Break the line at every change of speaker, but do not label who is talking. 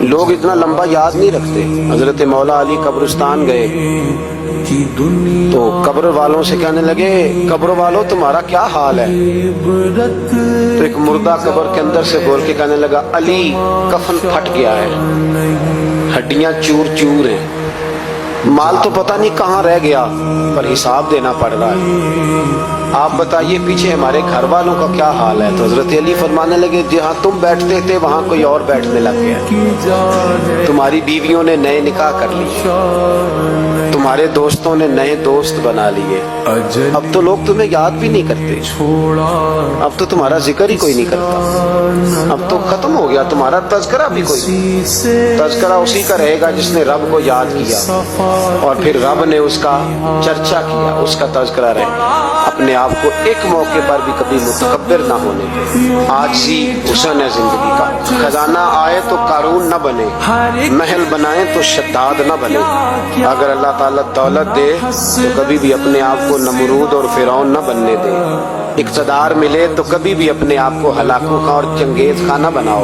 لوگ اتنا لمبا یاد نہیں رکھتے. حضرت مولا علی قبرستان گئے تو قبر والوں سے کہنے لگے قبر والوں تمہارا کیا حال ہے؟ تو ایک مردہ قبر کے اندر سے بول کے کہنے لگا علی کفن پھٹ گیا ہے، ہڈیاں چور چور ہیں، مال تو پتہ نہیں کہاں رہ گیا پر حساب دینا پڑ رہا ہے. آپ بتائیے پیچھے ہمارے گھر والوں کا کیا حال ہے؟ تو حضرت علی فرمانے لگے جہاں تم بیٹھتے تھے وہاں کوئی اور بیٹھنے لگ گیا، تمہاری بیویوں نے نئے نکاح کر لیے، تمہارے دوستوں نے نئے دوست بنا لیے، اب تو لوگ تمہیں یاد بھی نہیں کرتے، اب تو تمہارا ذکر ہی کوئی نہیں کرتا، اب تو ختم ہو گیا تمہارا تذکرہ بھی کوئی. تذکرہ اسی کا رہے گا جس نے رب کو یاد کیا اور پھر رب نے اس کا چرچا کیا، اس کا تذکرہ رہے. اپنے آپ کو ایک موقع پر بھی کبھی متکبر نہ ہونے دے. عاجزی حسن ہے زندگی کا. خزانہ آئے تو قارون نہ بنے، محل بنائے تو شداد نہ بنے. اگر اللہ تعالیٰ دولت دے تو کبھی بھی اپنے آپ کو نمرود اور فرعون نہ بننے دے. اقتدار ملے تو کبھی بھی اپنے آپ کو ہلاکو خاں اور چنگیز خاں نہ بناؤ.